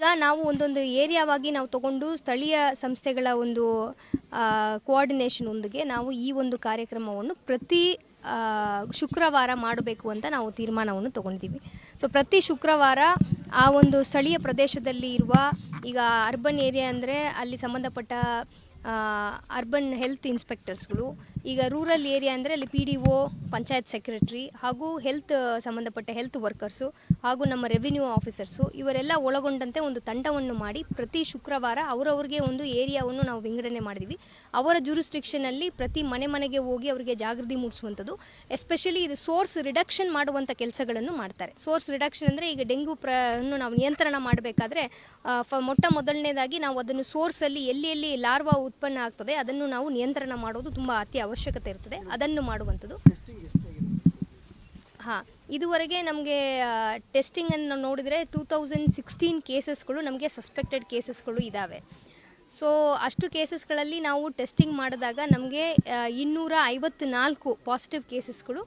ಈಗ ನಾವು ಒಂದೊಂದು ಏರಿಯಾವಾಗಿ ನಾವು ತಗೊಂಡು ಸ್ಥಳೀಯ ಸಂಸ್ಥೆಗಳ ಒಂದು ಕೋಆರ್ಡಿನೇಷನ್ ಒಂದಿಗೆ ನಾವು ಈ ಒಂದು ಕಾರ್ಯಕ್ರಮವನ್ನು ಪ್ರತಿ ಶುಕ್ರವಾರ ಮಾಡಬೇಕು ಅಂತ ನಾವು ತೀರ್ಮಾನವನ್ನು ತಗೊಂಡಿದ್ದೀವಿ. ಸೊ ಪ್ರತಿ ಶುಕ್ರವಾರ ಆ ಒಂದು ಸ್ಥಳೀಯ ಪ್ರದೇಶದಲ್ಲಿ ಇರುವ, ಈಗ ಅರ್ಬನ್ ಏರಿಯಾ ಅಂದರೆ ಅಲ್ಲಿ ಸಂಬಂಧಪಟ್ಟ ಅರ್ಬನ್ ಹೆಲ್ತ್ ಇನ್ಸ್ಪೆಕ್ಟರ್ಸ್ಗಳು, ಈಗ ರೂರಲ್ ಏರಿಯಾ ಅಂದರೆ ಅಲ್ಲಿ PDO, ಪಂಚಾಯತ್ ಸೆಕ್ರೆಟ್ರಿ ಹಾಗೂ ಹೆಲ್ತ್ ಸಂಬಂಧಪಟ್ಟ ಹೆಲ್ತ್ ವರ್ಕರ್ಸು ಹಾಗೂ ನಮ್ಮ ರೆವಿನ್ಯೂ ಆಫೀಸರ್ಸು ಇವರೆಲ್ಲ ಒಳಗೊಂಡಂತೆ ಒಂದು ತಂಡವನ್ನು ಮಾಡಿ ಪ್ರತಿ ಶುಕ್ರವಾರ ಅವರವ್ರಿಗೆ ಒಂದು ಏರಿಯಾವನ್ನು ನಾವು ವಿಂಗಡಣೆ ಮಾಡಿದ್ವಿ. ಅವರ ಜೂರಿಸ್ಡಿಕ್ಷನಲ್ಲಿ ಪ್ರತಿ ಮನೆಗೆ ಹೋಗಿ ಅವರಿಗೆ ಜಾಗೃತಿ ಮೂಡಿಸುವಂಥದ್ದು, ಎಸ್ಪೆಷಲಿ ಇದು ಸೋರ್ಸ್ ರಿಡಕ್ಷನ್ ಮಾಡುವಂಥ ಕೆಲಸಗಳನ್ನು ಮಾಡ್ತಾರೆ. ಸೋರ್ಸ್ ರಿಡಕ್ಷನ್ ಅಂದರೆ ಈಗ ಡೆಂಗು ನಾವು ನಿಯಂತ್ರಣ ಮಾಡಬೇಕಾದ್ರೆ ಮೊಟ್ಟ ಮೊದಲನೇದಾಗಿ ನಾವು ಅದನ್ನು ಸೋರ್ಸಲ್ಲಿ ಎಲ್ಲಿ ಲಾರ್ವಾ ಉತ್ಪನ್ನ ಆಗ್ತದೆ ಅದನ್ನು ನಾವು ನಿಯಂತ್ರಣ ಮಾಡೋದು ತುಂಬ ಅತಿ ಅವಶ್ಯಕತೆ ಇರ್ತದೆ. ಅದನ್ನು ಮಾಡುವಂಥದ್ದು. ಇದುವರೆಗೆ ನಮಗೆ ಟೆಸ್ಟಿಂಗನ್ನು ನೋಡಿದರೆ 2016 ಕೇಸಸ್ಗಳು ನಮಗೆ ಸಸ್ಪೆಕ್ಟೆಡ್ ಕೇಸಸ್ಗಳು ಇದ್ದಾವೆ. ಸೊ ಅಷ್ಟು ಕೇಸಸ್ಗಳಲ್ಲಿ ನಾವು ಟೆಸ್ಟಿಂಗ್ ಮಾಡಿದಾಗ ನಮಗೆ 254 ಪಾಸಿಟಿವ್ ಕೇಸಸ್ಗಳು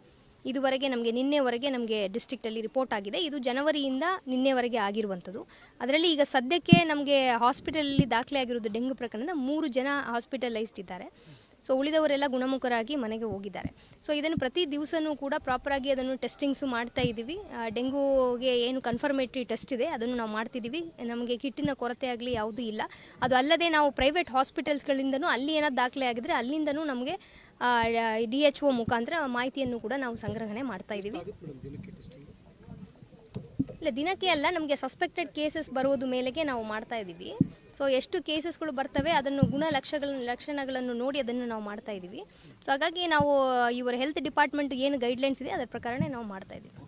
ಇದುವರೆಗೆ ನಿನ್ನೆವರೆಗೆ ನಮಗೆ ಡಿಸ್ಟ್ರಿಕ್ಟಲ್ಲಿ ರಿಪೋರ್ಟ್ ಆಗಿದೆ. ಇದು ಜನವರಿಯಿಂದ ನಿನ್ನೆವರೆಗೆ ಆಗಿರುವಂಥದ್ದು. ಅದರಲ್ಲಿ ಈಗ ಸದ್ಯಕ್ಕೆ ನಮಗೆ ಹಾಸ್ಪಿಟಲಲ್ಲಿ ದಾಖಲೆ ಆಗಿರೋದು ಡೆಂಗು ಪ್ರಕರಣದ 3 ಜನ ಹಾಸ್ಪಿಟಲೈಸ್ಡ್ ಇದ್ದಾರೆ. ಸೊ ಉಳಿದವರೆಲ್ಲ ಗುಣಮುಖರಾಗಿ ಮನೆಗೆ ಹೋಗಿದ್ದಾರೆ. ಸೊ ಇದನ್ನು ಪ್ರತಿ ದಿವಸವೂ ಕೂಡ ಪ್ರಾಪರಾಗಿ ಅದನ್ನು ಟೆಸ್ಟಿಂಗ್ಸು ಮಾಡ್ತಾ ಇದ್ದೀವಿ. ಡೆಂಗೂಗೆ ಏನು ಕನ್ಫರ್ಮೇಟ್ರಿ ಟೆಸ್ಟ್ ಇದೆ ಅದನ್ನು ನಾವು ಮಾಡ್ತಿದ್ದೀವಿ. ನಮಗೆ ಕಿಟ್ಟಿನ ಕೊರತೆ ಆಗಲಿ ಯಾವುದೂ ಇಲ್ಲ. ಅದು ಅಲ್ಲದೆ ನಾವು ಪ್ರೈವೇಟ್ ಹಾಸ್ಪಿಟಲ್ಸ್ಗಳಿಂದನೂ ಅಲ್ಲಿ ಏನಾದ್ರು ದಾಖಲೆ ಆಗಿದ್ರೆ ಅಲ್ಲಿಂದನೂ ನಮಗೆ DHO ಮುಖಾಂತರ ಮಾಹಿತಿಯನ್ನು ಕೂಡ ನಾವು ಸಂಗ್ರಹಣೆ ಮಾಡ್ತಾ ಇದ್ದೀವಿ. ಇಲ್ಲ, ದಿನಕ್ಕೆ ಅಲ್ಲ, ನಮಗೆ ಸಸ್ಪೆಕ್ಟೆಡ್ ಕೇಸಸ್ ಬರೋದು ಮೇಲೆಗೆ ನಾವು ಮಾಡ್ತಾ ಇದ್ದೀವಿ. ಸೊ ಎಷ್ಟು ಕೇಸಸ್ಗಳು ಬರ್ತವೆ ಅದನ್ನು ಲಕ್ಷಣಗಳನ್ನು ನೋಡಿ ಅದನ್ನು ನಾವು ಮಾಡ್ತಾ ಇದ್ದೀವಿ. ಸೊ ಹಾಗಾಗಿ ನಾವು ಇವರ ಹೆಲ್ತ್ ಡಿಪಾರ್ಟ್ಮೆಂಟ್ ಏನು ಗೈಡ್ಲೈನ್ಸ್ ಇದೆ ಅದರ ಪ್ರಕಾರನೇ ನಾವು ಮಾಡ್ತಾ ಇದ್ದೀವಿ.